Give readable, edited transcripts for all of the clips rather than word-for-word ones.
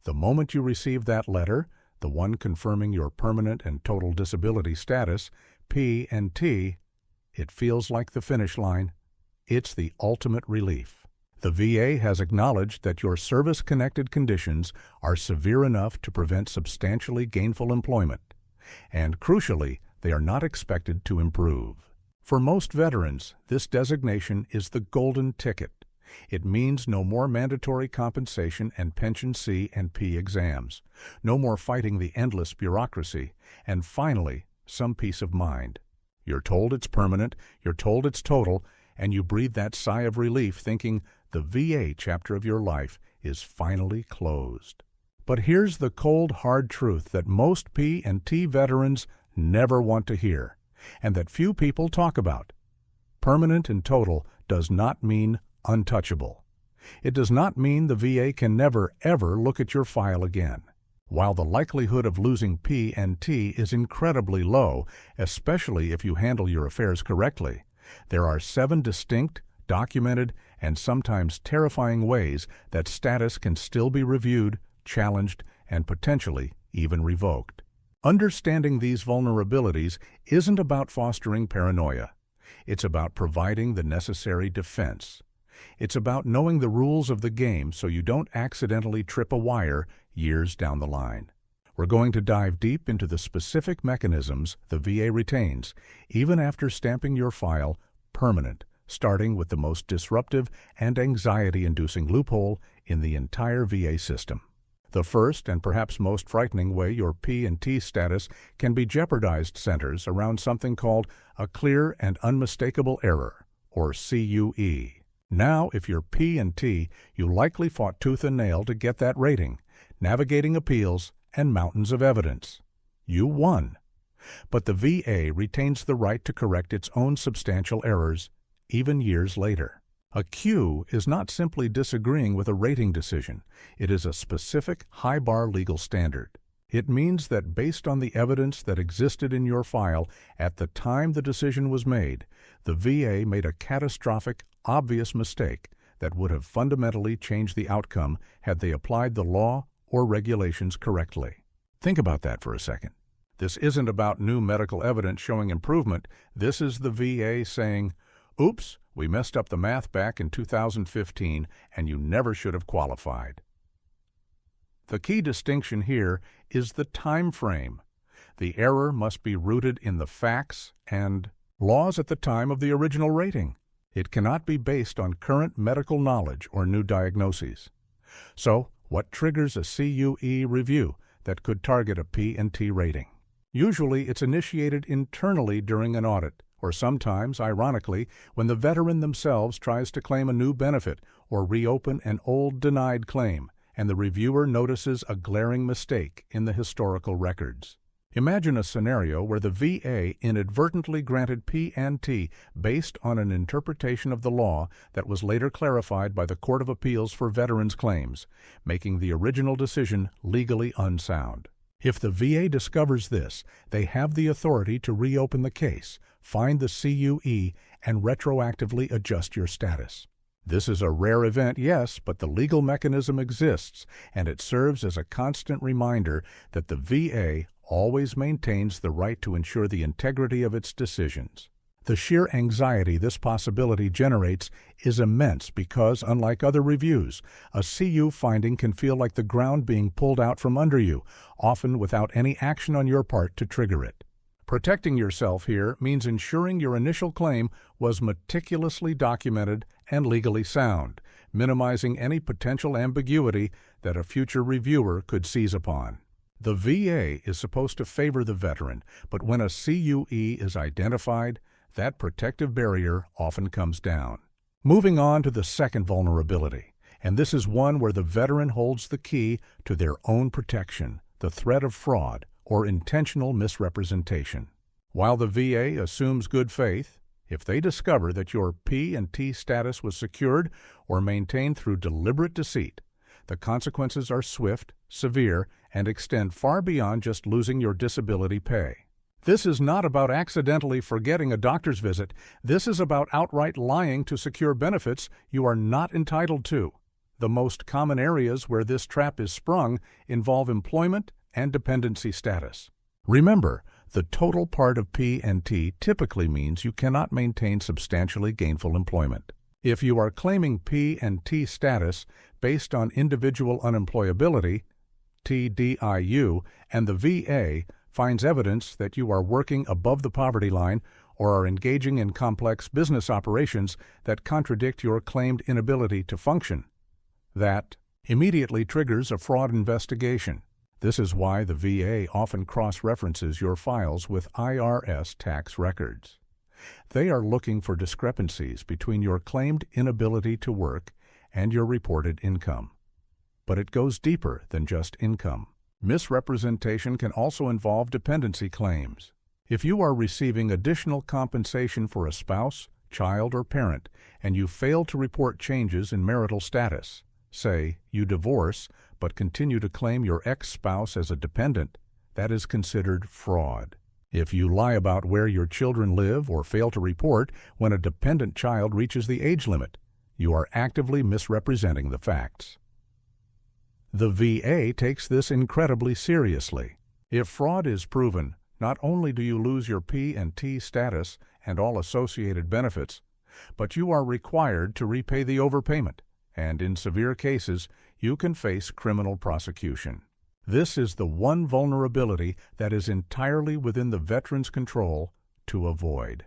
The moment you receive that letter, the one confirming your permanent and total disability status, P&T, it feels like the finish line. It's the ultimate relief. The VA has acknowledged that your service-connected conditions are severe enough to prevent substantially gainful employment, and crucially, they are not expected to improve. For most veterans, this designation is the golden ticket. It means no more mandatory compensation and pension C and P exams, no more fighting the endless bureaucracy, and finally, some peace of mind. You're told it's permanent, you're told it's total, and you breathe that sigh of relief thinking the VA chapter of your life is finally closed. But here's the cold, hard truth that most P&T veterans never want to hear, and that few people talk about. Permanent and total does not mean untouchable. It does not mean the VA can never, ever look at your file again. While the likelihood of losing P&T is incredibly low, especially if you handle your affairs correctly, there are 7 distinct, documented, and sometimes terrifying ways that status can still be reviewed, challenged, and potentially even revoked. Understanding these vulnerabilities isn't about fostering paranoia. It's about providing the necessary defense. It's about knowing the rules of the game so you don't accidentally trip a wire years down the line. We're going to dive deep into the specific mechanisms the VA retains, even after stamping your file permanent, starting with the most disruptive and anxiety-inducing loophole in the entire VA system. The first and perhaps most frightening way your P&T status can be jeopardized centers around something called a clear and unmistakable error, or CUE. Now, if you're P&T, you likely fought tooth and nail to get that rating, navigating appeals and mountains of evidence. You won. But the VA retains the right to correct its own substantial errors, even years later. A Q is not simply disagreeing with a rating decision. It is a specific high-bar legal standard. It means that based on the evidence that existed in your file at the time the decision was made, the VA made a catastrophic, obvious mistake that would have fundamentally changed the outcome had they applied the law or regulations correctly. Think about that for a second. This isn't about new medical evidence showing improvement. This is the VA saying, "Oops, we messed up the math back in 2015, and you never should have qualified." The key distinction here is the time frame. The error must be rooted in the facts and laws at the time of the original rating. It cannot be based on current medical knowledge or new diagnoses. So, what triggers a CUE review that could target a P&T rating? Usually, it's initiated internally during an audit, or sometimes, ironically, when the veteran themselves tries to claim a new benefit or reopen an old denied claim, and the reviewer notices a glaring mistake in the historical records. Imagine a scenario where the VA inadvertently granted P&T based on an interpretation of the law that was later clarified by the Court of Appeals for Veterans Claims, making the original decision legally unsound. If the VA discovers this, they have the authority to reopen the case, find the CUE, and retroactively adjust your status. This is a rare event, yes, but the legal mechanism exists, and it serves as a constant reminder that the VA always maintains the right to ensure the integrity of its decisions. The sheer anxiety this possibility generates is immense because, unlike other reviews, a CU finding can feel like the ground being pulled out from under you, often without any action on your part to trigger it. Protecting yourself here means ensuring your initial claim was meticulously documented and legally sound, minimizing any potential ambiguity that a future reviewer could seize upon. The VA is supposed to favor the veteran, but when a CUE is identified, that protective barrier often comes down. Moving on to the second vulnerability, and this is one where the veteran holds the key to their own protection, the threat of fraud or intentional misrepresentation. While the VA assumes good faith, if they discover that your P&T status was secured or maintained through deliberate deceit, the consequences are swift, severe, and extend far beyond just losing your disability pay. This is not about accidentally forgetting a doctor's visit. This is about outright lying to secure benefits you are not entitled to. The most common areas where this trap is sprung involve employment and dependency status. Remember, the total part of P&T typically means you cannot maintain substantially gainful employment. If you are claiming P&T status based on individual unemployability, TDIU, and the VA finds evidence that you are working above the poverty line or are engaging in complex business operations that contradict your claimed inability to function, that immediately triggers a fraud investigation. This is why the VA often cross-references your files with IRS tax records. They are looking for discrepancies between your claimed inability to work and your reported income. But it goes deeper than just income. Misrepresentation can also involve dependency claims. If you are receiving additional compensation for a spouse, child, or parent, and you fail to report changes in marital status, say you divorce but continue to claim your ex-spouse as a dependent, that is considered fraud. If you lie about where your children live or fail to report when a dependent child reaches the age limit, you are actively misrepresenting the facts. The VA takes this incredibly seriously. If fraud is proven, not only do you lose your P&T status and all associated benefits, but you are required to repay the overpayment, and in severe cases, you can face criminal prosecution. This is the one vulnerability that is entirely within the veteran's control to avoid.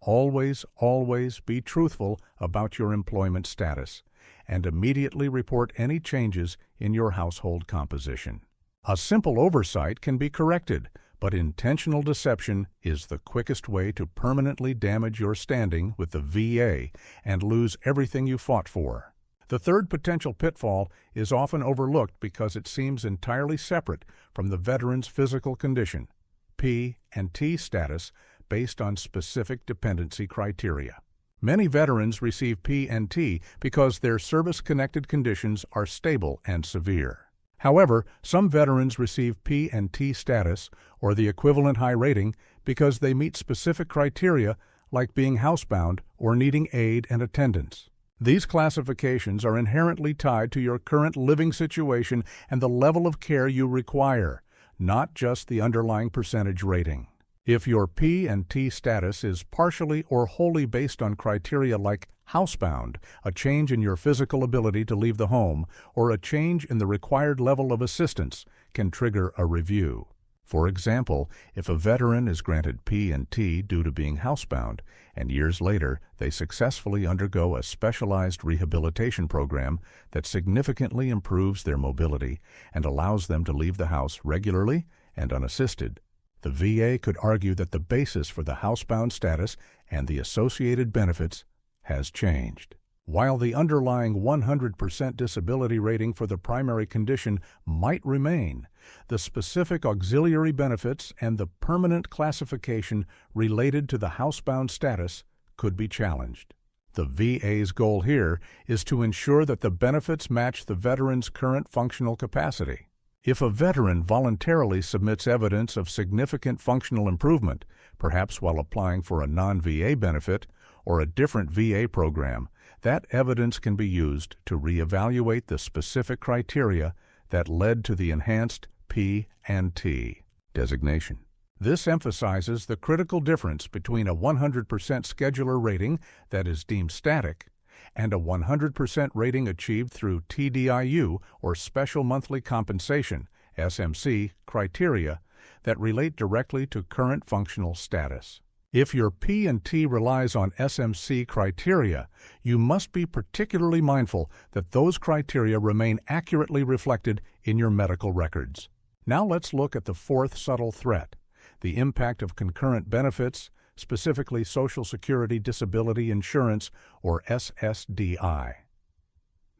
Always, always be truthful about your employment status, and immediately report any changes in your household composition. A simple oversight can be corrected, but intentional deception is the quickest way to permanently damage your standing with the VA and lose everything you fought for. The third potential pitfall is often overlooked because it seems entirely separate from the veteran's physical condition, P&T status based on specific dependency criteria. Many veterans receive P&T because their service-connected conditions are stable and severe. However, some veterans receive P&T status or the equivalent high rating because they meet specific criteria like being housebound or needing aid and attendance. These classifications are inherently tied to your current living situation and the level of care you require, not just the underlying percentage rating. If your P&T status is partially or wholly based on criteria like housebound, a change in your physical ability to leave the home, or a change in the required level of assistance, can trigger a review. For example, if a veteran is granted P&T due to being housebound, and years later they successfully undergo a specialized rehabilitation program that significantly improves their mobility and allows them to leave the house regularly and unassisted, the VA could argue that the basis for the housebound status and the associated benefits has changed. While the underlying 100% disability rating for the primary condition might remain, the specific auxiliary benefits and the permanent classification related to the housebound status could be challenged. The VA's goal here is to ensure that the benefits match the veteran's current functional capacity. If a veteran voluntarily submits evidence of significant functional improvement, perhaps while applying for a non-VA benefit or a different VA program, that evidence can be used to reevaluate the specific criteria that led to the enhanced P&T designation. This emphasizes the critical difference between a 100% scheduler rating that is deemed static and a 100% rating achieved through TDIU or Special Monthly Compensation (SMC) criteria that relate directly to current functional status. If your P&T relies on SMC criteria, you must be particularly mindful that those criteria remain accurately reflected in your medical records. Now let's look at the fourth subtle threat, the impact of concurrent benefits, specifically Social Security Disability Insurance or SSDI.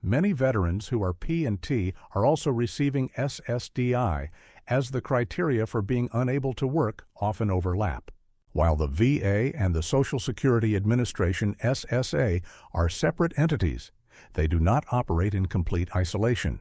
Many veterans who are P&T are also receiving SSDI, as the criteria for being unable to work often overlap. While the VA and the Social Security Administration SSA are separate entities, they do not operate in complete isolation.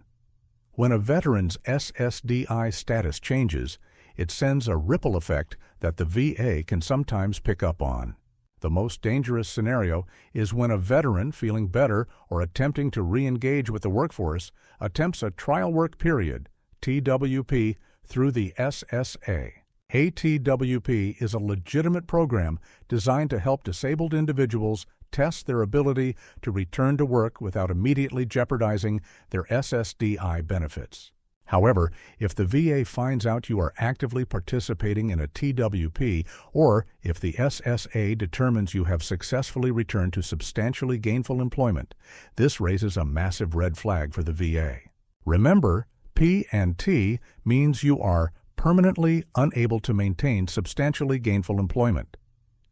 When a veteran's SSDI status changes, it sends a ripple effect that the VA can sometimes pick up on. The most dangerous scenario is when a veteran feeling better or attempting to re-engage with the workforce attempts a trial work period, TWP, through the SSA. A TWP is a legitimate program designed to help disabled individuals test their ability to return to work without immediately jeopardizing their SSDI benefits. However, if the VA finds out you are actively participating in a TWP, or if the SSA determines you have successfully returned to substantially gainful employment, this raises a massive red flag for the VA. Remember, P and T means you are permanently unable to maintain substantially gainful employment.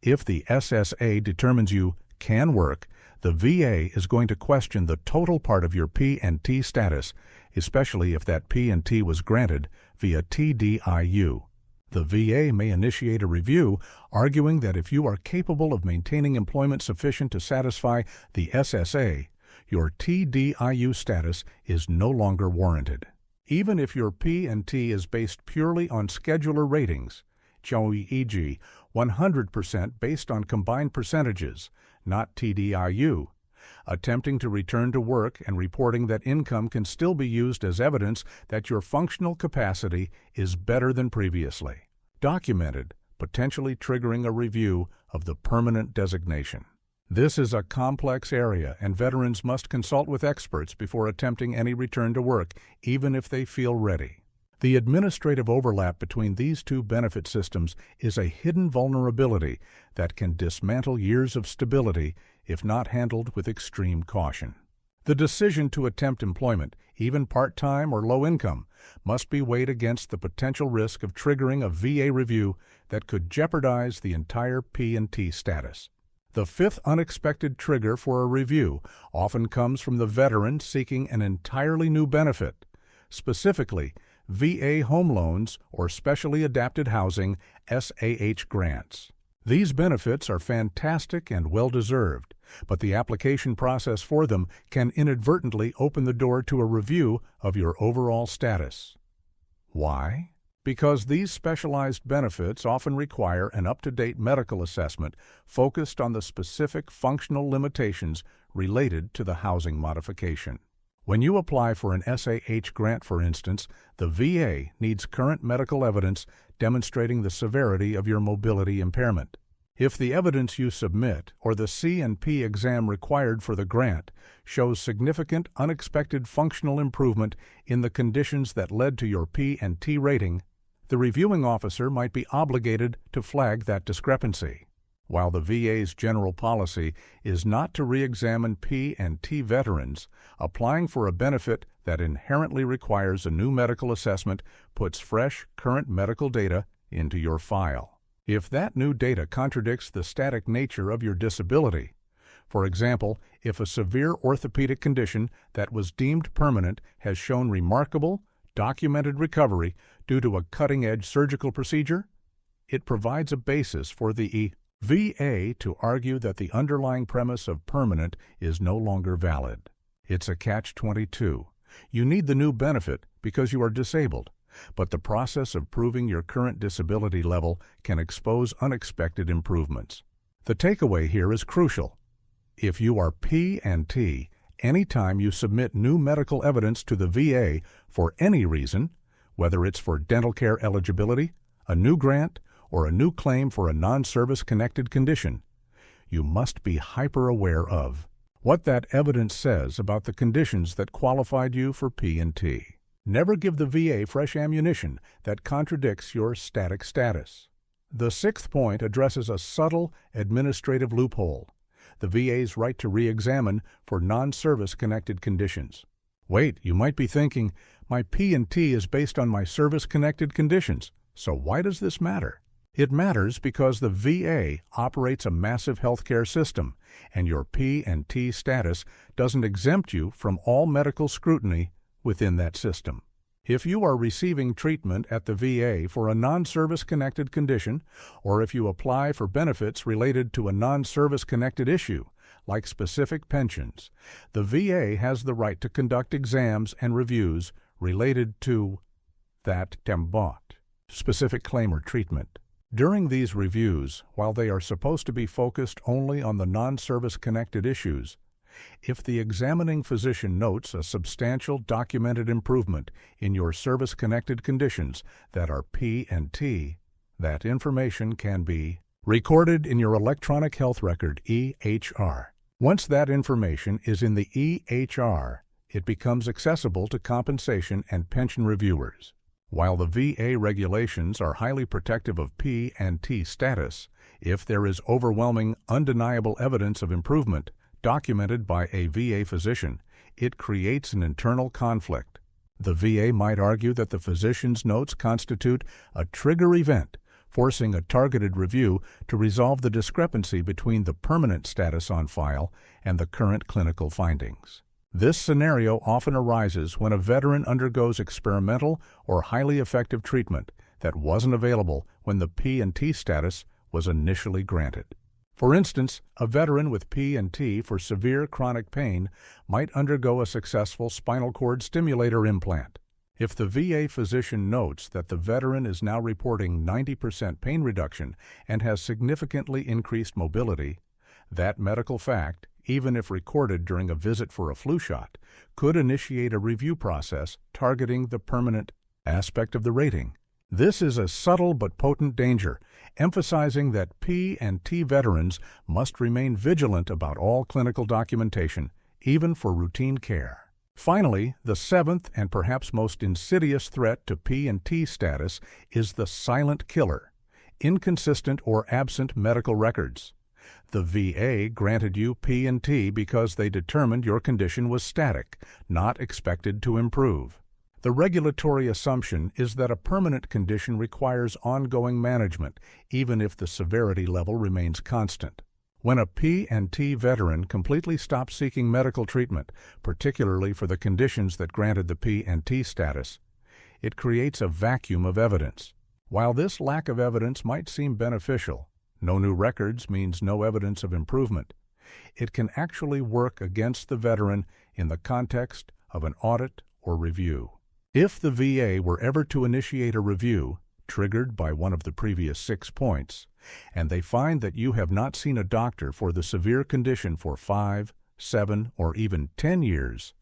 If the SSA determines you can work, the VA is going to question the total part of your P and T status, especially if that P and T was granted via TDIU. The VA may initiate a review, arguing that if you are capable of maintaining employment sufficient to satisfy the SSA, your TDIU status is no longer warranted. Even if your P and T is based purely on scheduler ratings, e.g., 100% based on combined percentages, not TDIU, attempting to return to work and reporting that income can still be used as evidence that your functional capacity is better than previously. Documented, potentially triggering a review of the permanent designation. This is a complex area, and veterans must consult with experts before attempting any return to work, even if they feel ready. The administrative overlap between these two benefit systems is a hidden vulnerability that can dismantle years of stability if not handled with extreme caution. The decision to attempt employment, even part-time or low income, must be weighed against the potential risk of triggering a VA review that could jeopardize the entire P and T status. The fifth unexpected trigger for a review often comes from the veteran seeking an entirely new benefit, specifically VA home loans or specially adapted housing SAH grants. These benefits are fantastic and well-deserved, but the application process for them can inadvertently open the door to a review of your overall status. Why? Because these specialized benefits often require an up-to-date medical assessment focused on the specific functional limitations related to the housing modification. When you apply for an SAH grant, for instance, the VA needs current medical evidence demonstrating the severity of your mobility impairment. If the evidence you submit or the C&P exam required for the grant shows significant unexpected functional improvement in the conditions that led to your P and T rating, the reviewing officer might be obligated to flag that discrepancy. While the VA's general policy is not to re-examine P and T veterans, applying for a benefit that inherently requires a new medical assessment puts fresh, current medical data into your file. If that new data contradicts the static nature of your disability, for example, if a severe orthopedic condition that was deemed permanent has shown remarkable, documented recovery due to a cutting-edge surgical procedure, it provides a basis for the VA to argue that the underlying premise of permanent is no longer valid. It's a catch-22. You need the new benefit because you are disabled, but the process of proving your current disability level can expose unexpected improvements. The takeaway here is crucial. If you are P and T, anytime you submit new medical evidence to the VA for any reason, whether it's for dental care eligibility, a new grant, or a new claim for a non-service connected condition, you must be hyper-aware of what that evidence says about the conditions that qualified you for P and T. Never give the VA fresh ammunition that contradicts your static status. The sixth point addresses a subtle administrative loophole, the VA's right to re-examine for non-service connected conditions. Wait, you might be thinking, my P and T is based on my service-connected conditions, so why does this matter? It matters because the VA operates a massive healthcare system, and your P and T status doesn't exempt you from all medical scrutiny within that system. If you are receiving treatment at the VA for a non-service connected condition, or if you apply for benefits related to a non-service connected issue, like specific pensions, the VA has the right to conduct exams and reviews related to that specific claim or treatment. During these reviews, while they are supposed to be focused only on the non-service-connected issues, if the examining physician notes a substantial documented improvement in your service-connected conditions that are P and T, that information can be recorded in your electronic health record, EHR. Once that information is in the EHR, it becomes accessible to compensation and pension reviewers. While the VA regulations are highly protective of P and T status, if there is overwhelming, undeniable evidence of improvement documented by a VA physician, it creates an internal conflict. The VA might argue that the physician's notes constitute a trigger event, forcing a targeted review to resolve the discrepancy between the permanent status on file and the current clinical findings. This scenario often arises when a veteran undergoes experimental or highly effective treatment that wasn't available when the P and T status was initially granted. For instance, a veteran with P and T for severe chronic pain might undergo a successful spinal cord stimulator implant. If the VA physician notes that the veteran is now reporting 90% pain reduction and has significantly increased mobility, that medical fact, even if recorded during a visit for a flu shot, could initiate a review process targeting the permanent aspect of the rating. This is a subtle but potent danger, emphasizing that P and T veterans must remain vigilant about all clinical documentation, even for routine care. Finally, the seventh and perhaps most insidious threat to P and T status is the silent killer, inconsistent or absent medical records. The VA granted you P and T because they determined your condition was static, not expected to improve. The regulatory assumption is that a permanent condition requires ongoing management, even if the severity level remains constant. When a P and T veteran completely stops seeking medical treatment, particularly for the conditions that granted the P and T status, it creates a vacuum of evidence. While this lack of evidence might seem beneficial, no new records means no evidence of improvement. It can actually work against the veteran in the context of an audit or review. If the VA were ever to initiate a review, triggered by one of the previous 6 points, and they find that you have not seen a doctor for the severe condition for 5, 7, or even 10 years,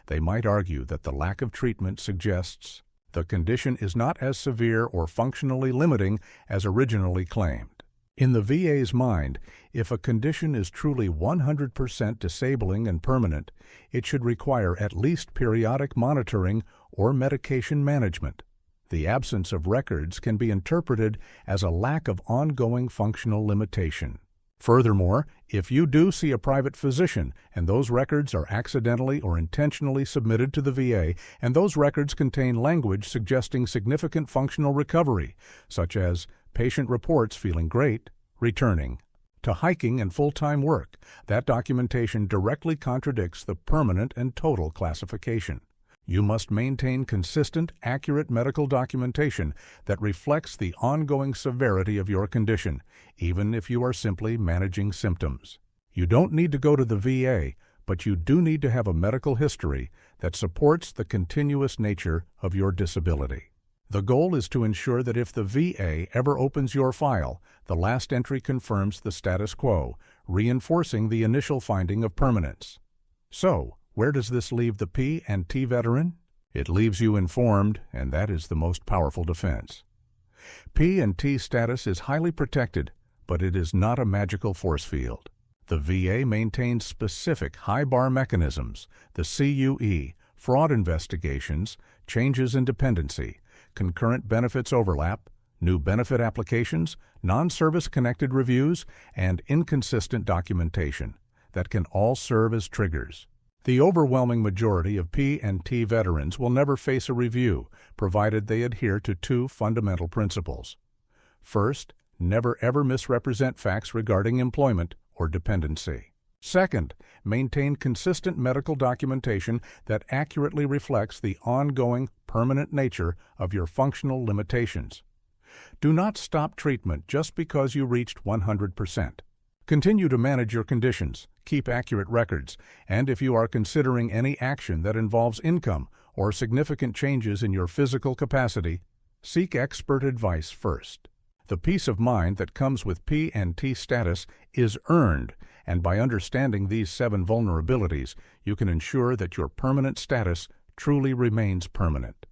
they might argue that the lack of treatment suggests the condition is not as severe or functionally limiting as originally claimed. In the VA's mind, if a condition is truly 100% disabling and permanent, it should require at least periodic monitoring or medication management. The absence of records can be interpreted as a lack of ongoing functional limitation. Furthermore, if you do see a private physician and those records are accidentally or intentionally submitted to the VA, and those records contain language suggesting significant functional recovery, such as patient reports feeling great, returning to hiking and full-time work, that documentation directly contradicts the permanent and total classification. You must maintain consistent, accurate medical documentation that reflects the ongoing severity of your condition, even if you are simply managing symptoms. You don't need to go to the VA, but you do need to have a medical history that supports the continuous nature of your disability. The goal is to ensure that if the VA ever opens your file, the last entry confirms the status quo, reinforcing the initial finding of permanence. So, where does this leave the P and T veteran? It leaves you informed, and that is the most powerful defense. P and T status is highly protected, but it is not a magical force field. The VA maintains specific high-bar mechanisms, the CUE, fraud investigations, changes in dependency, concurrent benefits overlap, new benefit applications, non-service-connected reviews, and inconsistent documentation that can all serve as triggers. The overwhelming majority of P and T veterans will never face a review, provided they adhere to 2 fundamental principles. First, never ever misrepresent facts regarding employment or dependency. Second, maintain consistent medical documentation that accurately reflects the ongoing, permanent nature of your functional limitations. Do not stop treatment just because you reached 100%. Continue to manage your conditions, keep accurate records, and if you are considering any action that involves income or significant changes in your physical capacity, seek expert advice first. The peace of mind that comes with P and T status is earned, and by understanding these 7 vulnerabilities, you can ensure that your permanent status truly remains permanent.